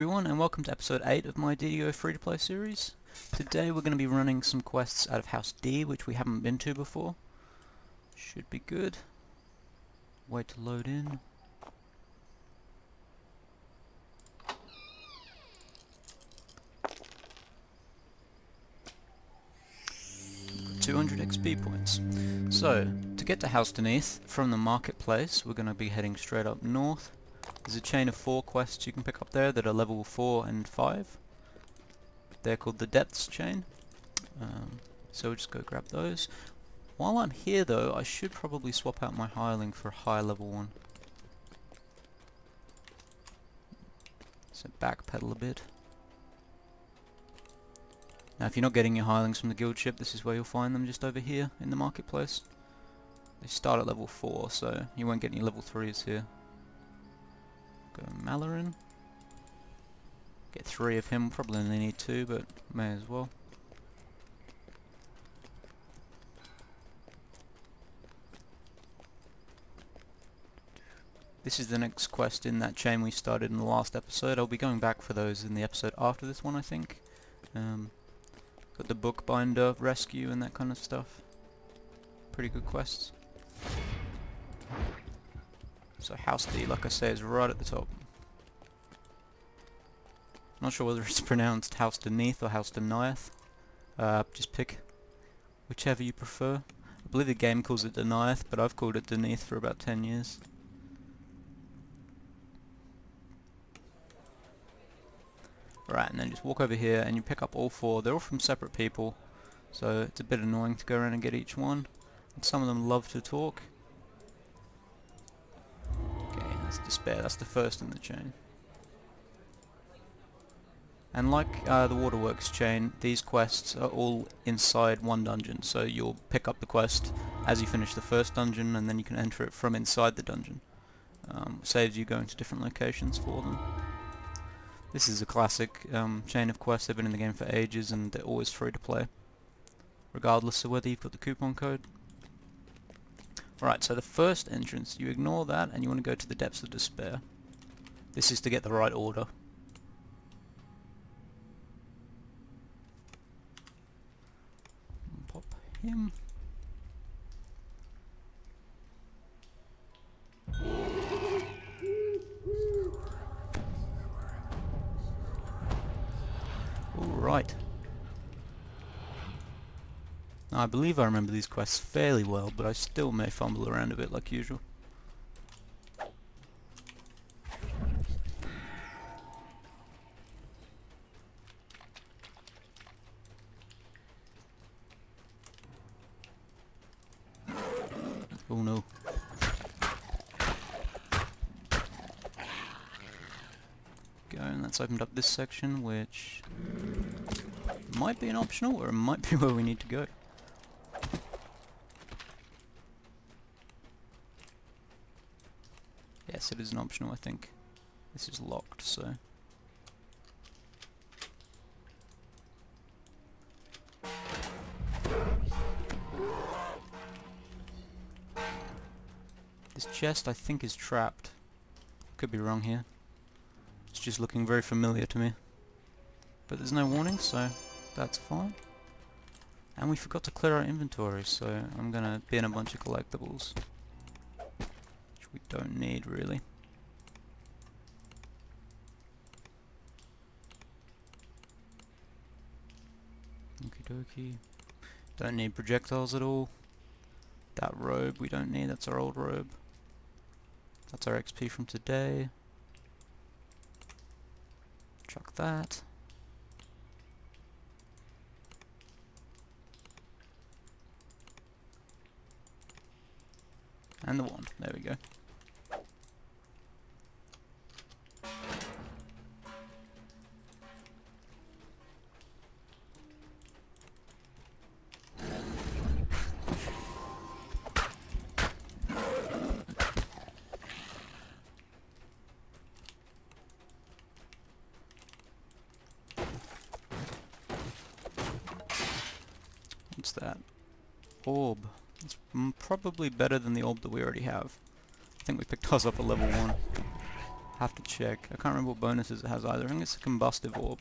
Everyone, and welcome to episode 8 of my DDO free-to-play series. Today we're going to be running some quests out of House D, which we haven't been to before. Should be good. Wait to load in. Got 200 XP points. So, to get to House Deneith from the marketplace, we're going to be heading straight up north. There's a chain of 4 quests you can pick up there that are level 4 and 5. They're called the Depths chain. So we'll just go grab those. While I'm here though, I should probably swap out my hireling for a high level one. So backpedal a bit. Now if you're not getting your hirelings from the guild ship, this is where you'll find them, just over here in the marketplace. They start at level 4, so you won't get any level 3s here. Go Malarin. Get 3 of him, probably only need 2, but may as well. This is the next quest in that chain we started in the last episode. I'll be going back for those in the episode after this one, I think. Got the bookbinder rescue and that kind of stuff. Pretty good quests. So House D, like I say, is right at the top. Not sure whether it's pronounced House Deneith or House Deneith. Just pick whichever you prefer. I believe the game calls it Deneith, but I've called it Deneith for about 10 years. Right, and then just walk over here and you pick up all 4. They're all from separate people, so it's a bit annoying to go around and get each one. And some of them love to talk. Okay, that's Despair. That's the first in the chain. And like the Waterworks chain, these quests are all inside one dungeon, so you'll pick up the quest as you finish the first dungeon, and then you can enter it from inside the dungeon. Saves you going to different locations for them. This is a classic chain of quests. They've been in the game for ages, and they're always free to play, regardless of whether you've got the coupon code. Alright, so the first entrance, you ignore that, and you want to go to the Depths of Despair. This is to get the right order. Pop him. Alright. Now I believe I remember these quests fairly well, but I still may fumble around a bit like usual. Oh no. Go, and that's opened up this section, which might be an optional, or it might be where we need to go. Yes, it is an optional, I think. This is locked, so... This chest, I think, is trapped. Could be wrong here. It's just looking very familiar to me. But there's no warning, so that's fine. And we forgot to clear our inventory, so I'm gonna bin a bunch of collectibles. Which we don't need, really. Okie dokie. Don't need projectiles at all. That robe we don't need, that's our old robe. That's our XP from today. Chuck that. And the wand, there we go. What's that? Orb. It's probably better than the orb that we already have. I think we picked ours up at level 1. Have to check. I can't remember what bonuses it has either. I think it's a combustive orb.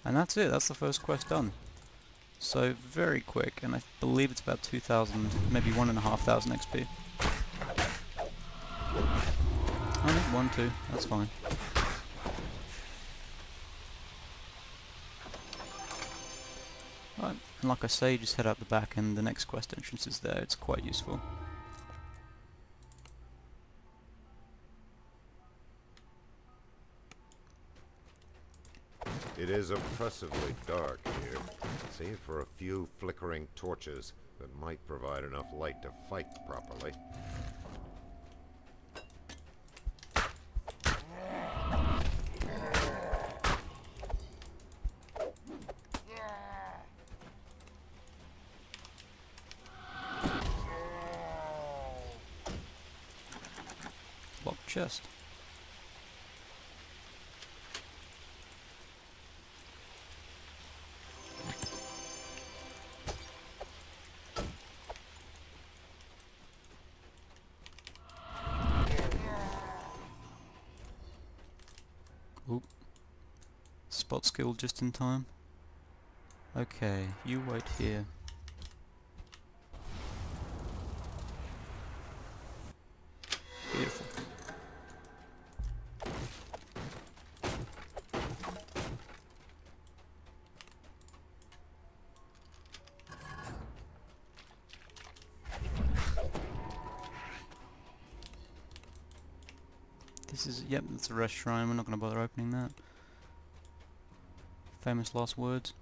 And that's it. That's the first quest done. So very quick, and I believe it's about 2,000, maybe 1,500 XP. I need 1, 2. That's fine. Right, and like I say, just head out the back and the next quest entrance is there. It's quite useful. It is oppressively dark here, save for a few flickering torches that might provide enough light to fight properly. Locked chest. Oop. Spot skill just in time. Okay, you wait here. Beautiful. This is, yep, that's a rest shrine. We're not going to bother opening that. Famous last words.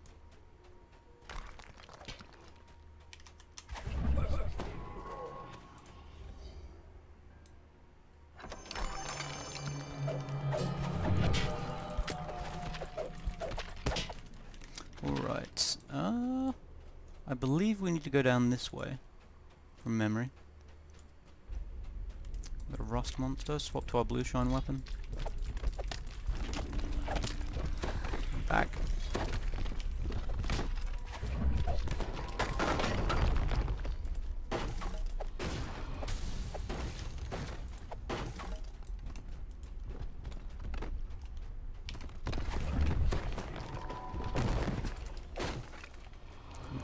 Alright, I believe we need to go down this way, from memory. Got a rust monster, swap to our blue shine weapon. Back.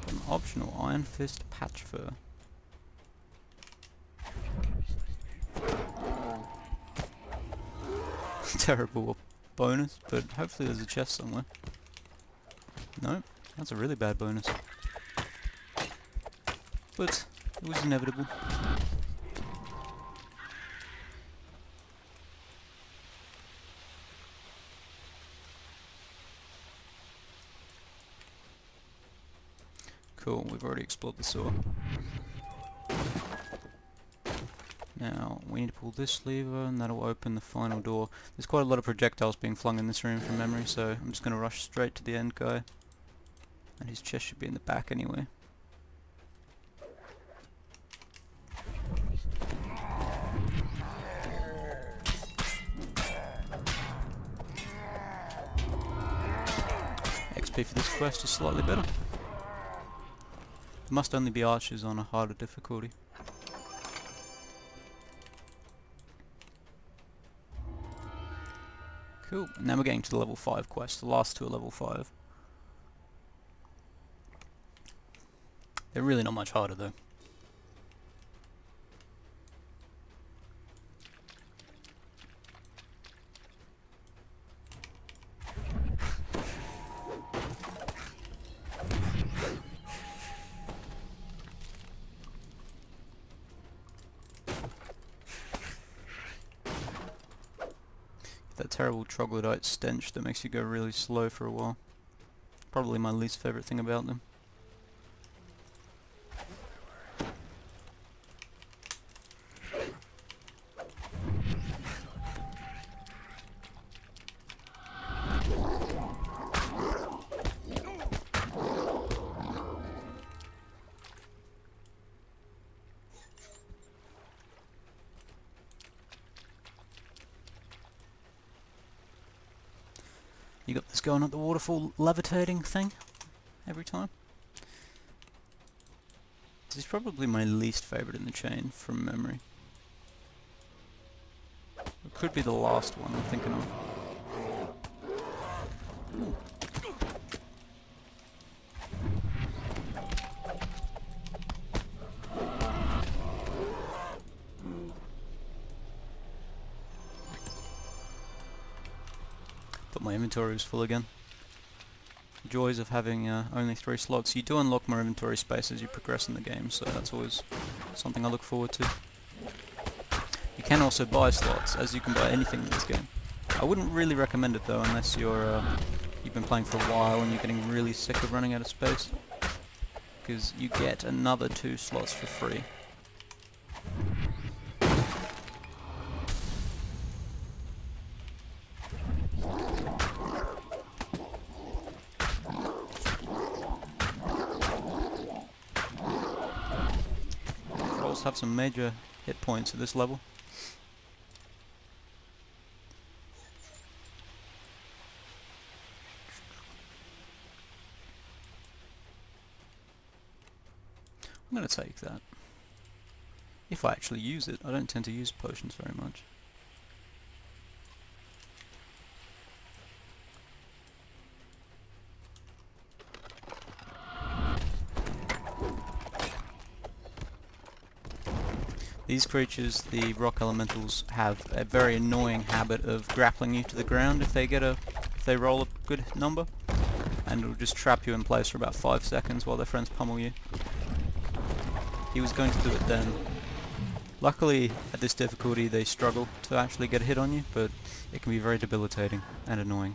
An optional Iron Fist patch fur. Terrible bonus, but hopefully there's a chest somewhere. No, that's a really bad bonus. But it was inevitable. Cool, we've already explored the sewer. Now, we need to pull this lever and that'll open the final door. There's quite a lot of projectiles being flung in this room from memory, so I'm just going to rush straight to the end guy. And his chest should be in the back anyway. XP for this quest is slightly better. It must only be archers on a harder difficulty. Cool, and now we're getting to the level 5 quest. The last two are level 5. They're really not much harder though. That terrible troglodyte stench that makes you go really slow for a while. Probably my least favourite thing about them. You got this going at the waterfall levitating thing every time. This is probably my least favourite in the chain, from memory. It could be the last one I'm thinking of. Ooh. Thought my inventory was full again. Joys of having only 3 slots. You do unlock more inventory space as you progress in the game, so that's always something I look forward to. You can also buy slots, as you can buy anything in this game. I wouldn't really recommend it though, unless you've been playing for a while and you're getting really sick of running out of space, because you get another 2 slots for free. Have some major hit points at this level. I'm going to take that. If I actually use it. I don't tend to use potions very much. These creatures, the rock elementals, have a very annoying habit of grappling you to the ground if they roll a good number, and it'll just trap you in place for about 5 seconds while their friends pummel you. He was going to do it then. Luckily, at this difficulty, they struggle to actually get a hit on you, but it can be very debilitating and annoying.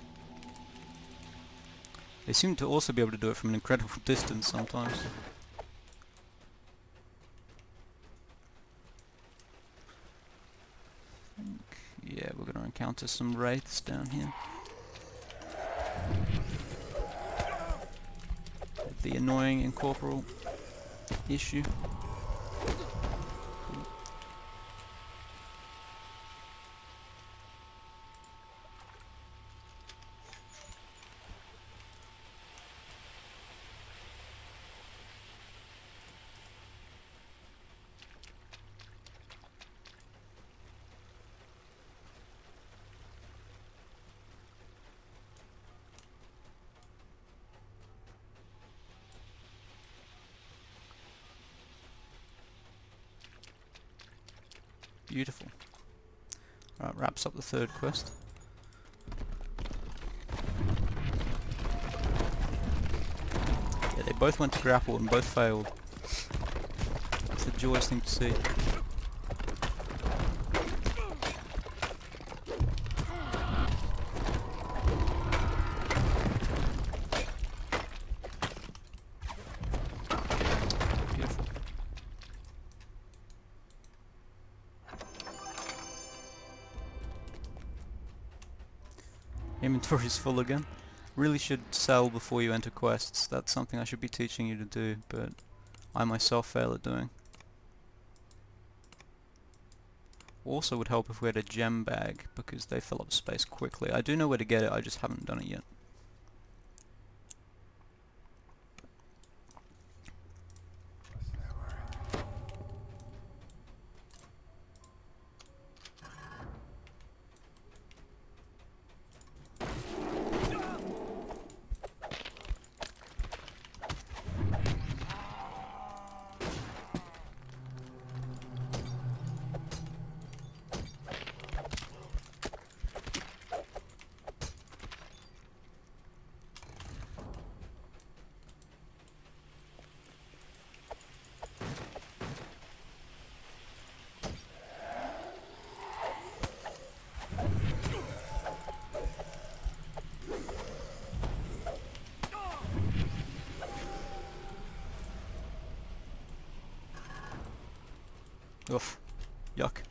They seem to also be able to do it from an incredible distance sometimes. Yeah, we're going to encounter some wraiths down here. The annoying incorporeal issue. Beautiful. Right, wraps up the 3rd quest. Yeah, they both went to grapple and both failed. It's a joyous thing to see. Inventory is full again. Really should sell before you enter quests. That's something I should be teaching you to do, but I myself fail at doing. Also would help if we had a gem bag, because they fill up space quickly. I do know where to get it, I just haven't done it yet. Oof. Yuck.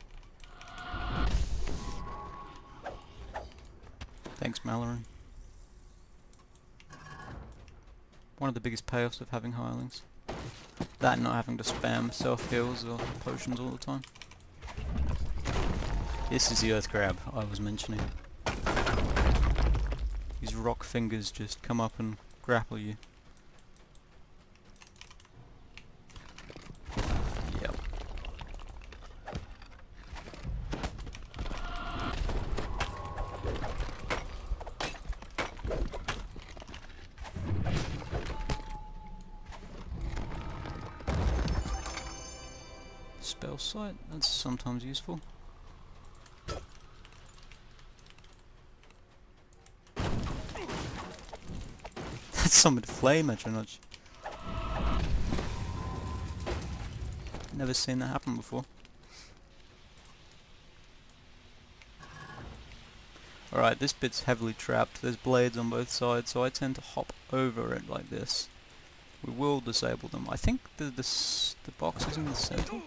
Thanks, Malloran. One of the biggest payoffs of having hirelings. That and not having to spam self-heals or potions all the time. This is the earth grab I was mentioning. These rock fingers just come up and grapple you. spell sight, that's sometimes useful. That's summoned flame edge. Never seen that happen before. Alright, this bit's heavily trapped. There's blades on both sides, so I tend to hop over it like this. We will disable them. I think the box is in the center.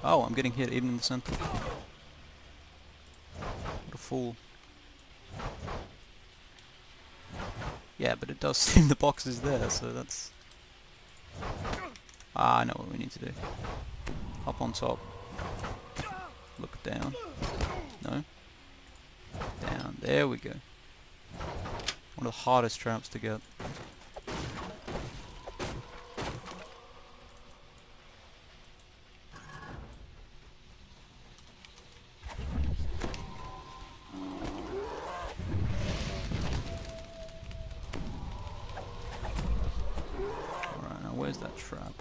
Oh, I'm getting hit even in the center. What a fool. Yeah, but it does seem the box is there, so that's... Ah, I know what we need to do. Up on top. Look down. No? Down. There we go. One of the hardest traps to get. Alright, now where's that trap?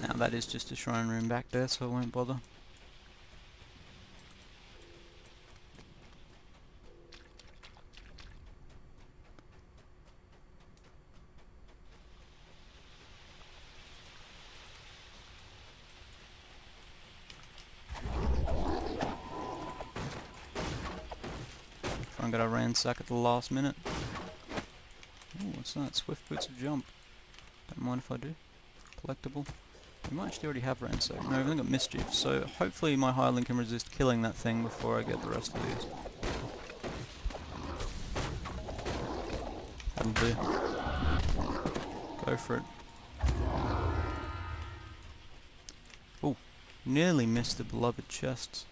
Now that is just a shrine room back there, so I won't bother. I'm gonna ransack at the last minute. Oh, what's that? Swift boots of jump. Don't mind if I do. Collectible. We might actually already have ransack. No, we've only got mischief, so hopefully my hireling can resist killing that thing before I get the rest of these. That'll do. Go for it. Oh, nearly missed the beloved chests.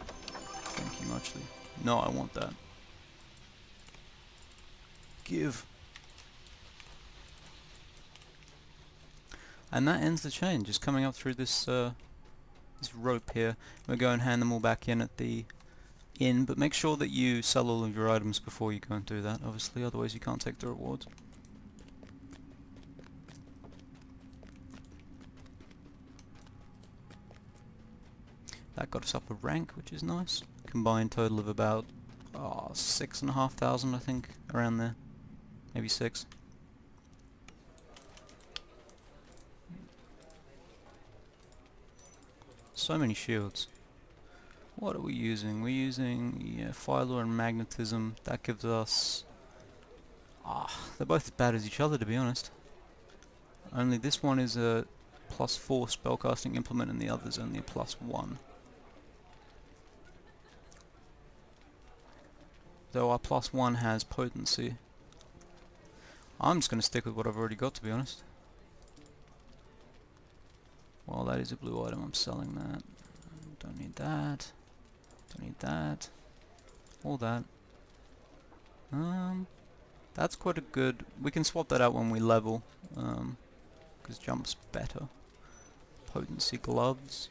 Thank you muchly. No, I want that. Give. And that ends the chain, just coming up through this this rope here. We'll go and hand them all back in at the inn, but make sure that you sell all of your items before you go and do that, obviously, otherwise you can't take the rewards. That got us up a rank, which is nice. Combined total of about 6,500, I think, around there. Maybe 6. So many shields. What are we using? We're using Phylor and Magnetism. That gives us... they're both as bad as each other, to be honest. Only this one is a +4 spellcasting implement and the other's only a +1. Though our +1 has potency. I'm just going to stick with what I've already got, to be honest. Well, that is a blue item, I'm selling that. Don't need that. Don't need that. All that. That's quite a good... We can swap that out when we level, because jump's better. Potency gloves.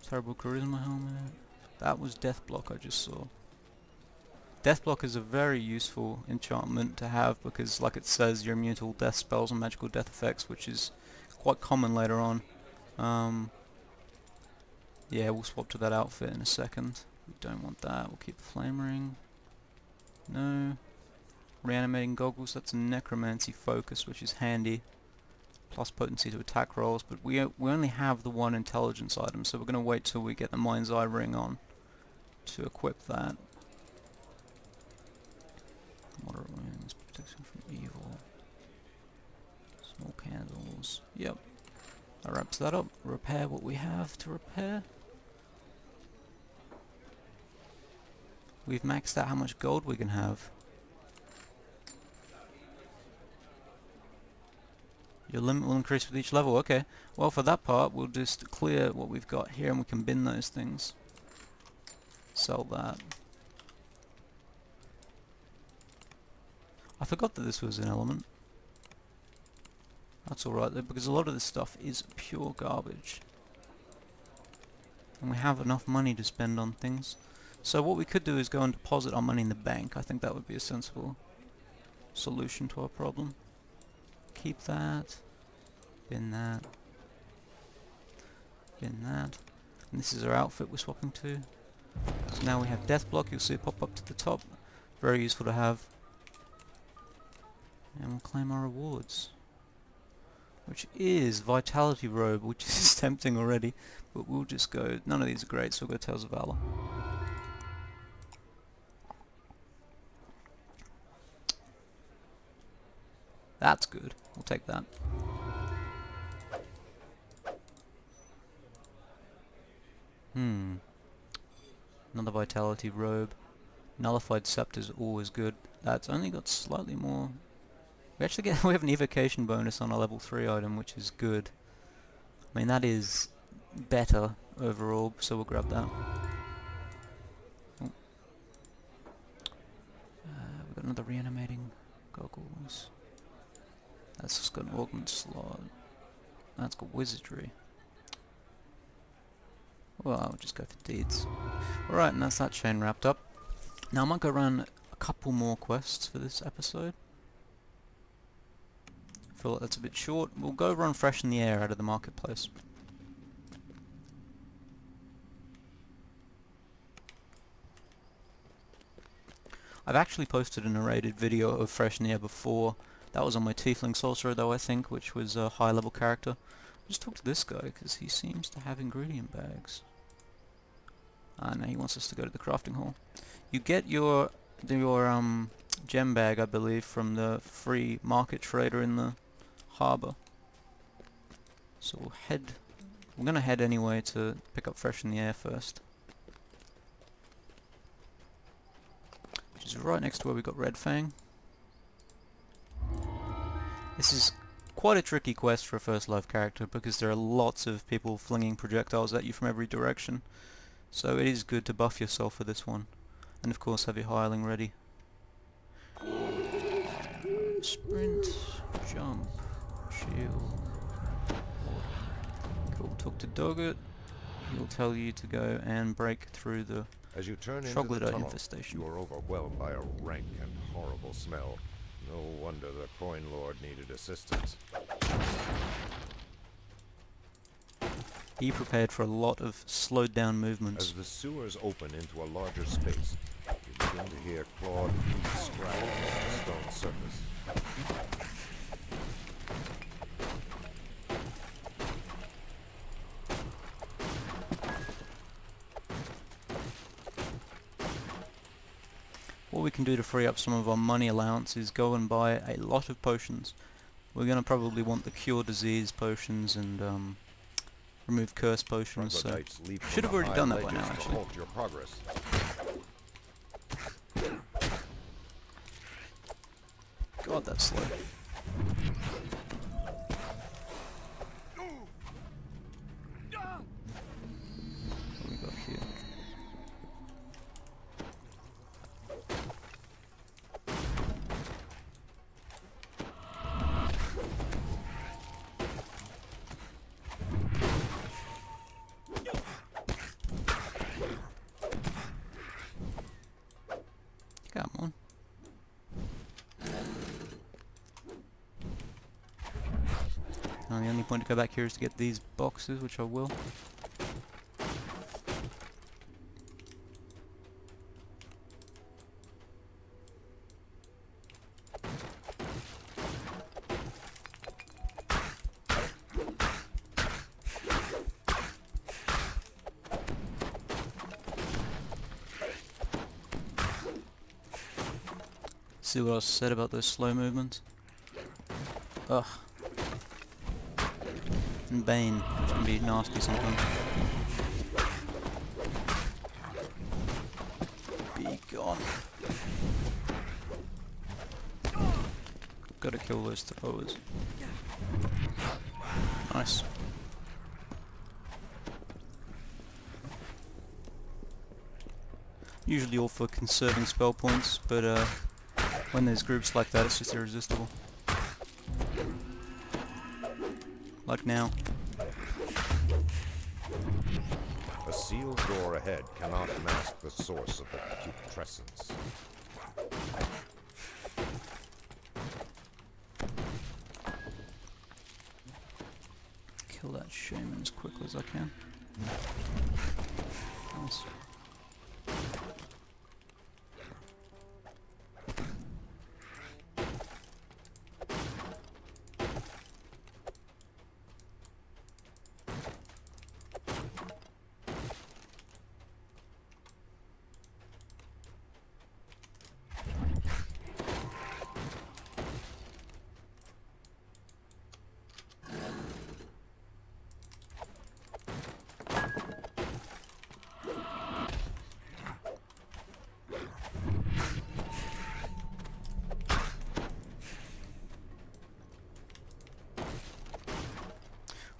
Terrible charisma helmet. That was death block I just saw. Death block is a very useful enchantment to have because, like it says, you're immune to all death spells and magical death effects, which is quite common later on. Yeah, we'll swap to that outfit in a second. We don't want that. We'll keep the flame ring. No. Reanimating goggles. That's a necromancy focus, which is handy. Plus potency to attack rolls, but we only have the one intelligence item, so we're going to wait till we get the mind's eye ring on to equip that. Moderate wounds, protection from evil. Small candles. Yep. That wraps that up. Repair what we have to repair. We've maxed out how much gold we can have. Your limit will increase with each level. Okay. Well, for that part, we'll just clear what we've got here, and we can bin those things. Sell that. I forgot that this was an element. That's alright though, because a lot of this stuff is pure garbage. And we have enough money to spend on things. So what we could do is go and deposit our money in the bank. I think that would be a sensible solution to our problem. Keep that. Bin that. Bin that. And this is our outfit we're swapping to. So now we have Death Block. You'll see it pop up to the top. Very useful to have. And we'll claim our rewards. Which is Vitality Robe, which is tempting already. But we'll just go... None of these are great, so we'll go Tales of Valor. That's good. We'll take that. Another Vitality Robe. Nullified Scepter is always good. That's only got slightly more... We actually get... we have an evocation bonus on our level 3 item, which is good. I mean, that is better overall, so we'll grab that. Oh. We've got another reanimating goggles. That's just got an augment slot. That's got wizardry. Well, I'll just go for deeds. Alright, and that's that chain wrapped up. Now I might go run a couple more quests for this episode. I feel like that's a bit short. We'll go run Freshen the Air out of the marketplace. I've actually posted a narrated video of Freshen the Air before. That was on my Tiefling Sorcerer though, I think, which was a high level character. I'll just talk to this guy, because he seems to have ingredient bags. Ah, no, he wants us to go to the crafting hall. You get your gem bag, I believe, from the free market trader in the harbour. So we're gonna head anyway to pick up Freshen the Air first. Which is right next to where we got Red Fang. This is quite a tricky quest for a first life character because there are lots of people flinging projectiles at you from every direction. So it is good to buff yourself for this one. And of course have your hireling ready. Sprint, jump, shield. Cool, talk to Doggett. He'll tell you to go and break through the As you turn into the troglodyte tunnel, infestation. you are overwhelmed by a rank and horrible smell. No wonder the Coin Lord needed assistance. Be prepared for a lot of slowed down movements. As the sewers open into a larger space, you begin to hear clawed feet scratch on the stone surface. What we can do to free up some of our money allowance is go and buy a lot of potions. We're going to probably want the cure disease potions and remove curse potions, so should have already done that by now actually. Your progress. God, that's slow. What we got here? Come on. Now the only point to go back here is to get these boxes, which I will. See what I said about those slow movements? Ugh. And Bane, which can be nasty sometimes. Be gone. Gotta kill those throwers. Nice. Usually all for conserving spell points, but when there's groups like that, it's just irresistible. Like now. A sealed door ahead cannot mask the source of the putrescence. Kill that shaman as quickly as I can. Nice.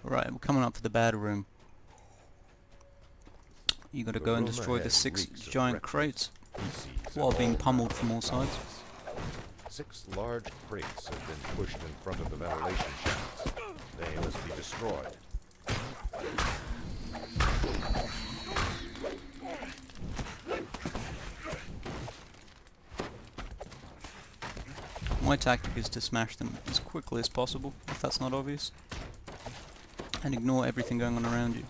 Right, we're coming up for the bad room. You gotta go and destroy the 6 giant crates while being pummeled from all sides. 6 large crates have been pushed in front of the ventilation shafts. They must be destroyed. My tactic is to smash them as quickly as possible, if that's not obvious. And ignore everything going on around you.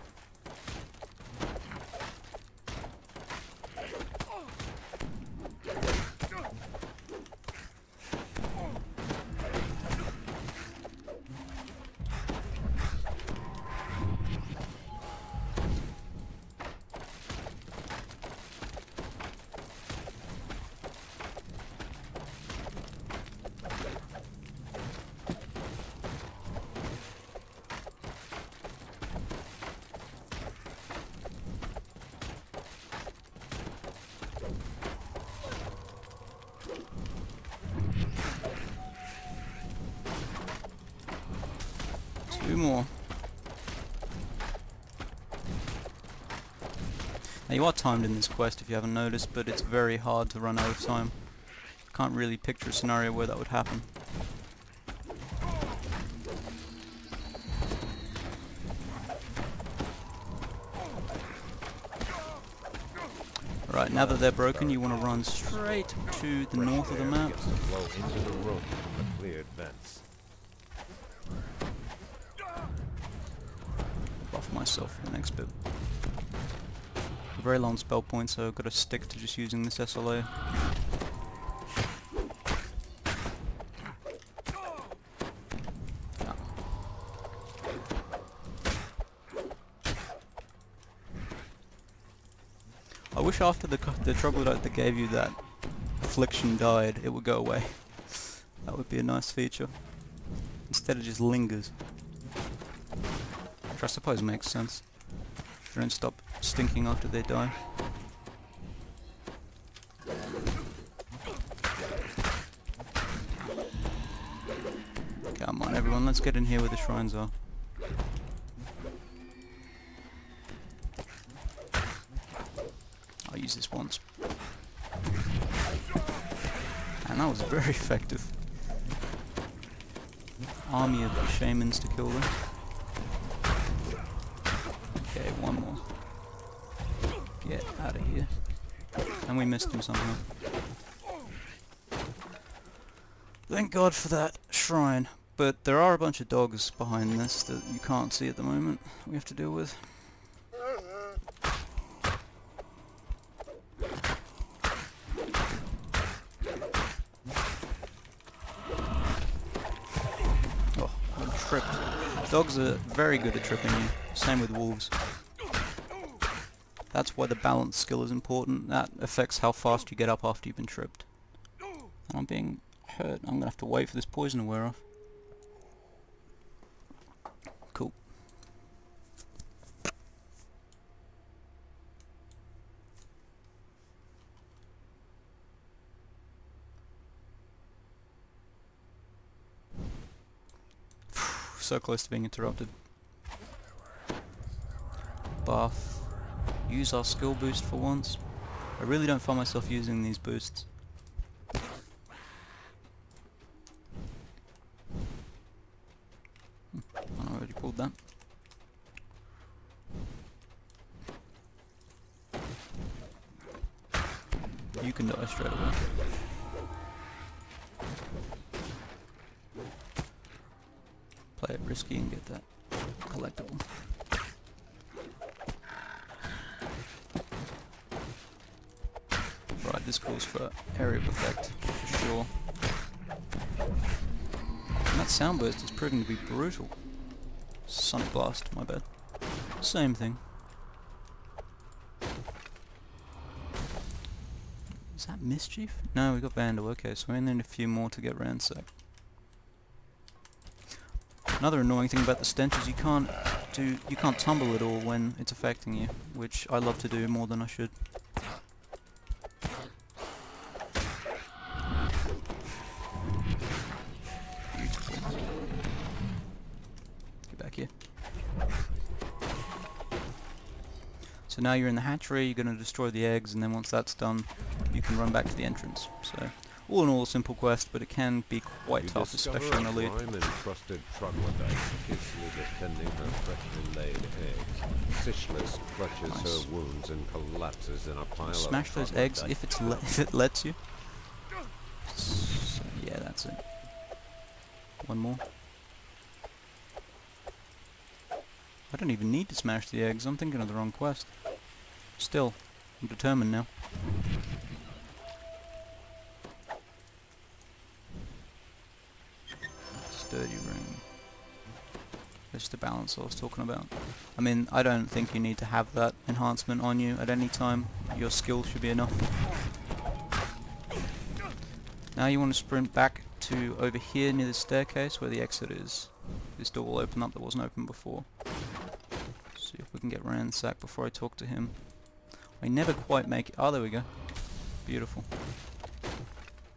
Two more. Now you are timed in this quest if you haven't noticed, but it's very hard to run out of time. Can't really picture a scenario where that would happen. Right, now that they're broken, you want to run straight to the north of the map. Flow into the room from the cleared vents. Buff myself for the next bit. A very long spell point, so I've got to stick to just using this SLA. I wish after the troglodyte that gave you that affliction died, it would go away. That would be a nice feature. Instead it just lingers. Which I suppose makes sense. They don't stop stinking after they die. Come on everyone, let's get in here where the shrines are. I'll use this once. And that was very effective. Army of shamans to kill them. Okay, one more. Get out of here. And we missed him somehow. Thank God for that shrine. But there are a bunch of dogs behind this that you can't see at the moment we have to deal with. Tripped. Dogs are very good at tripping you. Same with wolves. That's why the balance skill is important. That affects how fast you get up after you've been tripped. And I'm being hurt. I'm gonna have to wait for this poison to wear off. Cool. So close to being interrupted. buff, use our skill boost for once. I really don't find myself using these boosts. I already pulled that. You can die straight away. Play it risky and get that collectible. Right, this calls for area of effect, for sure. And that sound burst is proving to be brutal. Sonic Blast, my bad. Same thing. Is that Mischief? No, we got Vandal. Okay, so we need a few more to get ransacked. Another annoying thing about the stench is you can't tumble at all when it's affecting you, which I love to do more than I should. Beautiful. Get back here. So now you're in the hatchery, you're going to destroy the eggs, and then once that's done, you can run back to the entrance. So, all in all, a simple quest, but it can be quite tough, especially in the lead. Prime-entrusted troglodyte fiercely defending her freshly laid eggs. Fishless clutches her wounds and collapses in a pile Smash of those eggs if it lets you. So, yeah, that's it. One more. I don't even need to smash the eggs. I'm thinking of the wrong quest. Still, I'm determined now. Sturdy ring. That's the balance I was talking about. I mean, I don't think you need to have that enhancement on you at any time. Your skill should be enough. Now you want to sprint back to over here near the staircase where the exit is. This door will open up that wasn't open before. See if we can get ransacked before I talk to him. I never quite make it. Oh, there we go. Beautiful.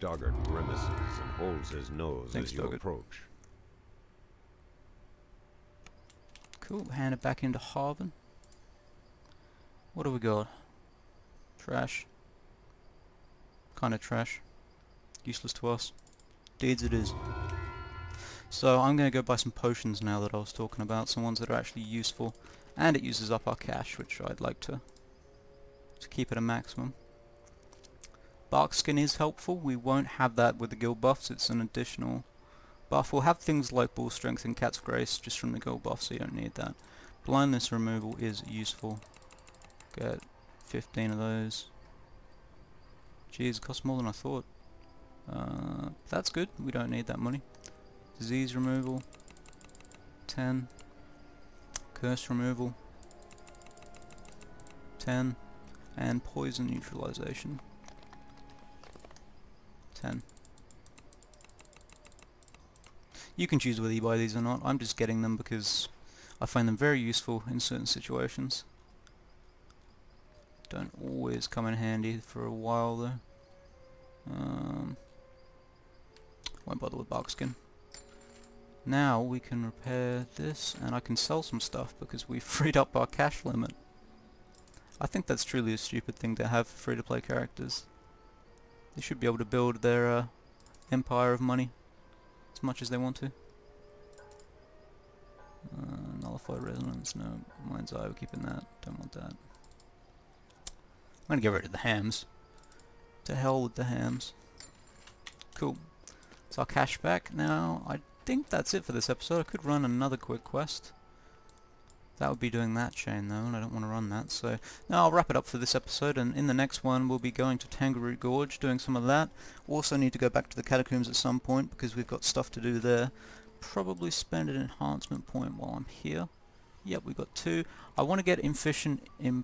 Doggart grimaces and holds his nose Thanks, as you Doggart. approach. Cool, hand it back into Harvin. What do we got? Trash. Kinda trash. Useless to us. Deeds it is. So I'm going to go buy some potions now that I was talking about, some ones that are actually useful, and it uses up our cash, which I'd like to keep at a maximum. Bark skin is helpful. We won't have that with the guild buffs, it's an additional buff. We'll have things like bull strength and cat's grace just from the guild buff, so you don't need that. Blindness removal is useful. Get 15 of those. Jeez, it costs more than I thought. That's good, we don't need that money. Disease removal, 10. Curse removal, 10. And poison neutralization, 10. You can choose whether you buy these or not. I'm just getting them because I find them very useful in certain situations. Don't always come in handy for a while though. Won't bother with bark skin. Now we can repair this, and I can sell some stuff because we've freed up our cash limit. I think that's truly a stupid thing to have for free-to-play characters. They should be able to build their empire of money as much as they want to. Nullify resonance, no. Mind's eye, we're keeping that. Don't want that. I'm gonna get rid of the hams. To hell with the hams. Cool. It's our cash back now. I think that's it for this episode. I could run another quick quest. That would be doing that chain though, and I don't want to run that, so now I'll wrap it up for this episode, and in the next one we'll be going to Tangaroot Gorge, doing some of that. We'll also need to go back to the catacombs at some point because we've got stuff to do there. Probably spend an enhancement point while I'm here. Yep, we've got 2. I want to get efficient in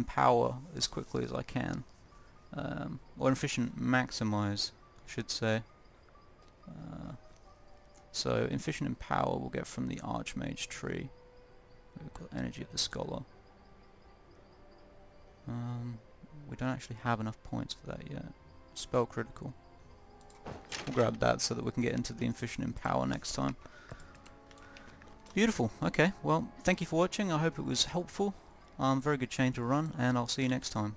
power as quickly as I can. Or efficient maximize, I should say. So efficient in power we'll get from the Archmage tree. We've got energy of the scholar. We don't actually have enough points for that yet. Spell critical. We'll grab that so that we can get into the efficient in power next time. Beautiful. Okay, well, thank you for watching. I hope it was helpful. Very good chain to run, and I'll see you next time.